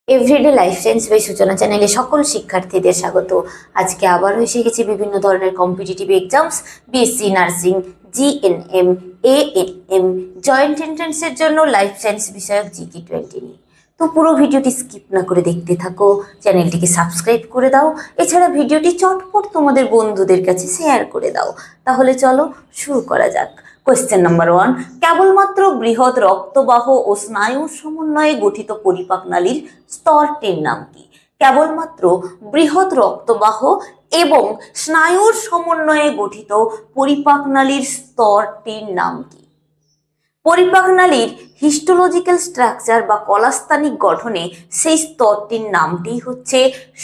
Everyday life science by সূচনা চ্যানেলে সকল শিক্ষার্থীদের স্বাগত। আজকে আবার এসে গেছি বিভিন্ন ধরনের competitive exams, BSc nursing, GNM, ANM, joint এন্ট্রান্সের জন্য লাইফ সায়েন্স বিষয়ক GK20 নিয়ে। তো পুরো ভিডিওটি স্কিপ না করে দেখতে থাকো, চ্যানেলটিকে সাবস্ক্রাইব করে দাও, এছাড়া ভিডিওটি চটপট তোমাদের বন্ধুদের কাছে শেয়ার করে দাও। তাহলে চলো শুরু করা যাক। কোয়েশ্চেন নাম্বার 1, কেবলমাত্র বৃহৎ রক্তবাহ ও স্নায়ুর সমন্বয়ে গঠিত পরিপাক নালীর স্তরটির নাম কি? কেবলমাত্র বৃহৎ রক্তবাহ এবং স্নায়ুর সমন্বয়ে গঠিত পরিপাক নালীর স্তরটির নাম কি? পরিপাক নালীর হিস্টোলজিক্যাল স্ট্রাকচার বা কলাস্থানিক গঠনে সেই স্তরটির নামটি হচ্ছে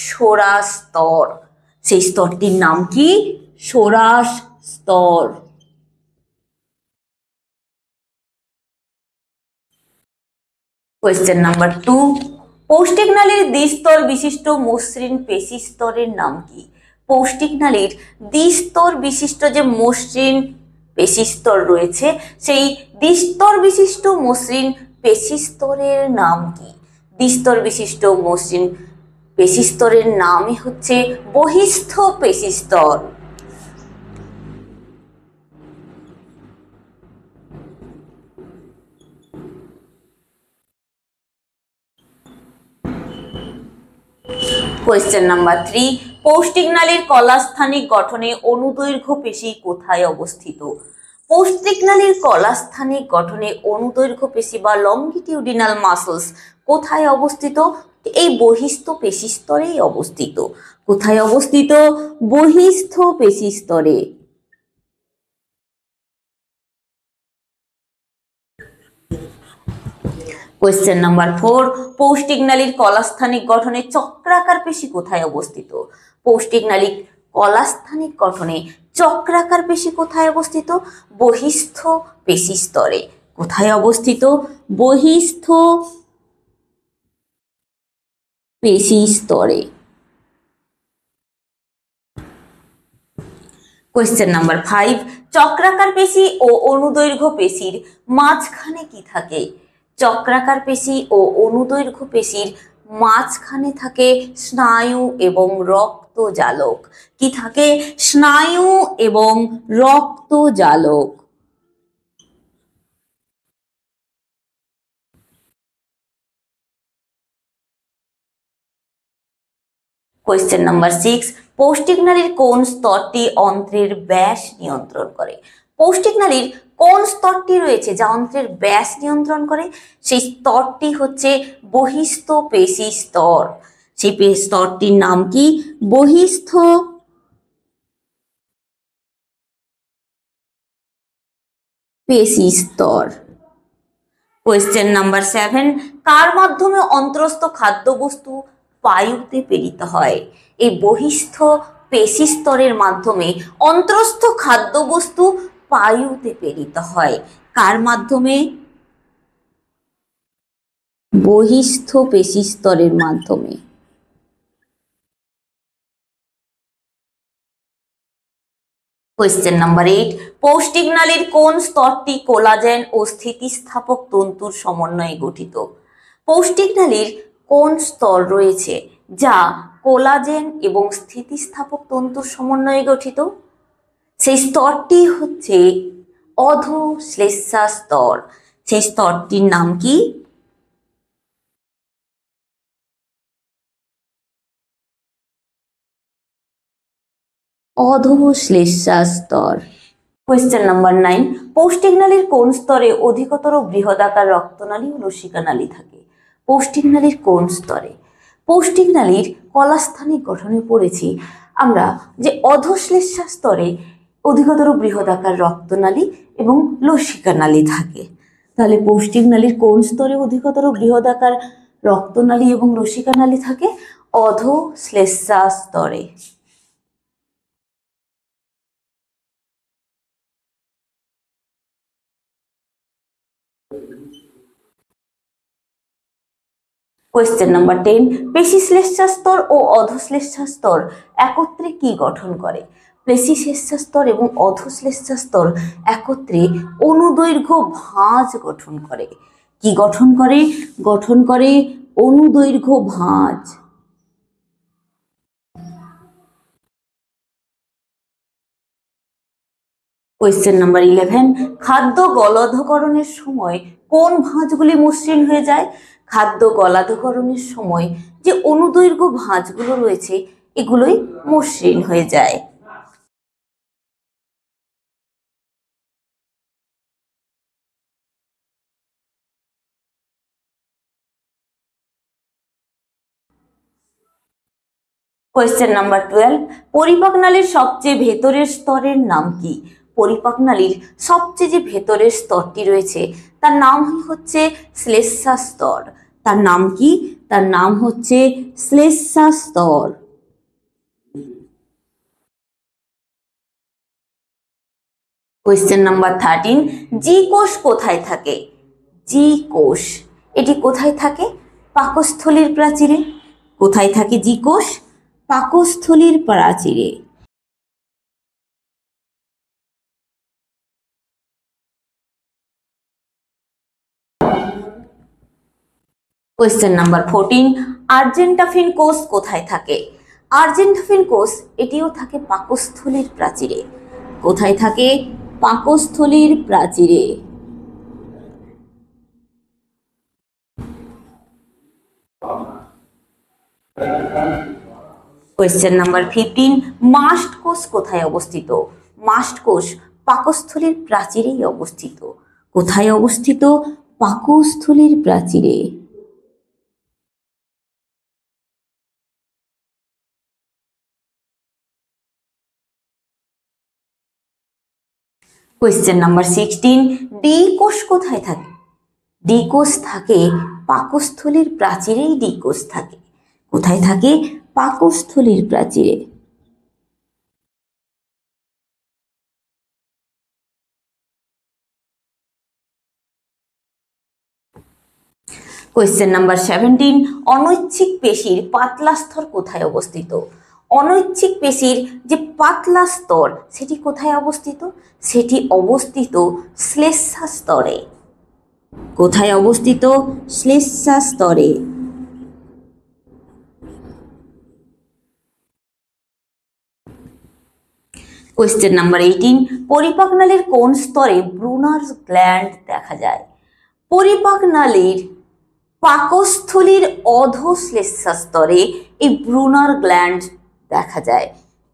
সোরাস স্তর। সেই স্তরটির নাম কি? সোরাস স্তর। কোয়েশ্চেন নাম্বার 2, পৌষ্টিক নালীর দ্বিস্তর বিশিষ্ট মসৃণ পেশি স্তরের নাম কি? পৌষ্টিক নালীর দ্বিস্তর বিশিষ্ট যে মসৃণ পেশি স্তর রয়েছে, সেই দ্বিস্তর বিশিষ্ট মসৃণ পেশি স্তরের নাম কি? দ্বিস্তর বিশিষ্ট মসৃণ পেশি স্তরের নামই হচ্ছে বহিস্থ পেশি স্তর। কোয়েশ্চেন নাম্বার 3, পৌষ্টিক নালীর কলাস্থানিক গঠনে অনুদৈর্ঘ্য পেশি কোথায় অবস্থিত? পৌষ্টিক নালীর কলাস্থানিক গঠনে অনুদৈর্ঘ্য পেশি বা লংগিটিউডিনাল মাসলস কোথায় অবস্থিত? এই বহিস্থ পেশি স্তরেই অবস্থিত। কোথায় অবস্থিত? বহিস্থ পেশি স্তরে। কোয়েশ্চেন নাম্বার 4, পৌষ্টিক নালীর কলাস্থানিক গঠনে চক্রাকার পেশি কোথায় অবস্থিত? পৌষ্টিক নালীর কলাস্থানিক গঠনে চক্রাকার পেশি কোথায় অবস্থিত? বহিস্থ পেশি স্তরে। কোথায় অবস্থিত? বহিস্থ পেশি স্তরে। কোয়েশ্চেন নাম্বার 5, চক্রাকার পেশি ও অনুদৈর্ঘ্য পেশির মাঝখানে কি থাকে? চক্রাকার পেশি ও অনুদৈর্ঘ্য পেশির মাঝখানে থাকে স্নায়ু এবং রক্তজালক। কি থাকে? স্নায়ু এবং রক্তজালক। কোয়েশ্চেন নাম্বার 6, পৌষ্টিক নালীর কোন স্তরটি অন্ত্রের ব্যাস নিয়ন্ত্রণ করে? পৌষ্টিক নালীর কোন স্তরটি রয়েছে যা অন্ত্রের ব্যাস নিয়ন্ত্রণ করে? সেই স্তরটি হচ্ছে বহিস্থ পেশি স্তর। সেই স্তরটির নাম কি? বহিস্থ পেশি স্তর। কোয়েশ্চেন নাম্বার 7, কার মাধ্যমে অন্তঃস্থ খাদ্যবস্তু বায়ুতে প্রেরিত হয়? এই বহিস্থ পেশি স্তরের মাধ্যমে অন্তঃস্থ খাদ্যবস্তু বায়ুতে প্রেরিত হয়। কার মাধ্যমে? বহিস্থ পেশি স্তরের মাধ্যমে। কোয়েশ্চেন নাম্বার 8, পৌষ্টিক নালীর কোন স্তরটি কোলাজেন ও স্থিতিস্থাপক তন্তুর সমন্বয়ে গঠিত? পৌষ্টিক নালীর কোন স্তর রয়েছে যা কোলাজেন এবং স্থিতিস্থাপক তন্তুর সমন্বয়ে গঠিত? সেই স্তরটি হচ্ছে অধোশ্লেষ্মা স্তর। সেই স্তরটির নাম কি? অধোশ্লেষ্মা স্তর। কোয়েশ্চেন নাম্বার 9, পৌষ্টিক নালীর কোন স্তরে অধিকতর বৃহদাকার রক্তনালী ও লসিকা নালী থাকে? পৌষ্টিক নালীর কোন স্তরে? পৌষ্টিক নালীর কলাস্থানিক গঠনে পড়েছি আমরা যে অধোশ্লেষ্মা স্তরে অধিকতর বৃহদাকার রক্তনালী এবং লসিকা নালী থাকে। তাহলে পৌষ্টিক নালীর কোন স্তরে অধিকতর বৃহদাকার রক্তনালী এবং লসিকা নালী থাকে? অধোশ্লেষ্মা স্তরে। কোয়েশ্চেন নাম্বার 10, পেশিশ্লেষ্মা স্তর ও অধোশ্লেষ্মা স্তর একত্রে কি গঠন করে? পেশিশ্লেষ্মা স্তর এবং অধোশ্লেষ্মা স্তর একত্রে অনুদৈর্ঘ্য ভাঁজ গঠন করে। কি গঠন করে? গঠন করে অনুদৈর্ঘ্য ভাঁজ। কোয়েশ্চেন নাম্বার 11, খাদ্য গলধকরণের সময় কোন ভাঁজগুলি মসৃণ হয়ে যায়? খাদ্য গলাধকরণের সময় যে অনুদৈর্ঘ্য ভাঁজগুলো রয়েছে এগুলোই মসৃণ হয়ে যায়। কোয়েশ্চেন নাম্বার 12, পরিপাক নালীর সবচেয়ে ভেতরের স্তরের নাম কি? পরিপাক নালীর সবচেয়ে যে ভেতরের স্তরটি রয়েছে তার নাম হচ্ছে শ্লেষ্মা স্তর। তার নাম কি? তার নাম হচ্ছে শ্লেষ্মা স্তর। কোয়েশ্চেন নাম্বার 13, জি কোষ কোথায় থাকে? জি কোষ এটি কোথায় থাকে? পাকস্থলীর প্রাচীরে। কোথায় থাকে জি কোষ? পাকস্থলীর প্রাচীরে। কোয়েশ্চেন নাম্বার 14, আর্জেন্টাফিন কোষ কোথায় থাকে? আর্জেন্টাফিন কোষ এটিও থাকে পাকস্থলীর প্রাচীরে। কোথায় থাকে? পাকস্থলীর প্রাচীরে। কোয়েশ্চেন নাম্বার 15, মাস্ট কোষ কোথায় অবস্থিত? মাস্ট কোষ পাকস্থলীর প্রাচীরেই অবস্থিত। কোথায় অবস্থিত? পাকস্থলীর প্রাচীরে। কোয়েশ্চেন নাম্বার 16, ডি কোষ কোথায় থাকে? ডি কোষ থাকে পাকস্থলীর প্রাচীরেই। ডি কোষ থাকে কোথায়? থাকে পাকস্থলীর প্রাচীরে। কোয়েশ্চেন নাম্বার 17, অনৈচ্ছিক পেশির পাতলা স্তর কোথায় অবস্থিত? অনৈচ্ছিক পেশির যে পাতলা স্তর সেটি কোথায় অবস্থিত? সেটি অবস্থিত শ্লেষ্মা স্তরে। কোথায় অবস্থিত? শ্লেষ্মা স্তরে। কোয়েশ্চেন নাম্বার 18, পরিপাক নালীর কোন স্তরে ব্রুনার্স গ্ল্যান্ড দেখা যায়? পরিপাক নালীর পাকস্থলীর অধশ্লেষ্মা স্তরে এই ব্রুনার গ্ল্যান্ড দেখা যায়।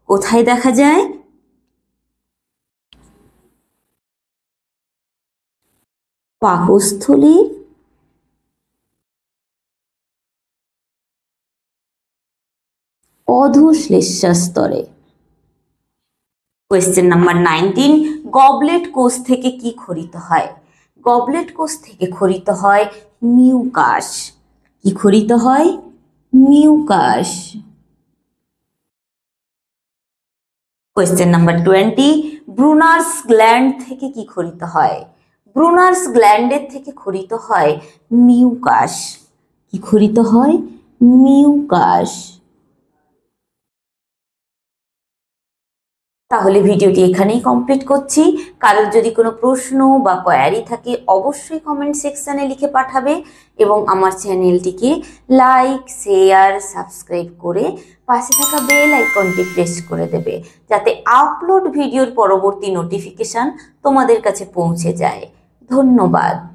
কোথায় দেখা যায়? পাকস্থলীর অধশ্লেষ্মা স্তরে। কোয়েশ্চেন নাম্বার 19, গবলেট কোষ থেকে কি খরিত হয়? গবলেট কোষ থেকে খরিত হয় মিউকাস। কি খরিত হয়? Mucus. Question number 20, Brunner's gland থেকে কি খরিত হয়? ব্রুনার্স গ্ল্যান্ডের থেকে খরিত হয় মিউকাস। কি খরিত হয়? মিউকাস। তাহলে ভিডিওটি এখানেই কমপ্লিট করছি। কারোর যদি কোনো প্রশ্ন বা কোয়ারি থাকে অবশ্যই কমেন্ট সেকশনে লিখে পাঠাবে এবং আমার চ্যানেলটিকে লাইক, শেয়ার, সাবস্ক্রাইব করে পাশে থাকা বেল আইকনটি প্রেস করে দেবে যাতে আপলোড ভিডিওর পরবর্তী নোটিফিকেশন তোমাদের কাছে পৌঁছে যায়। ধন্যবাদ।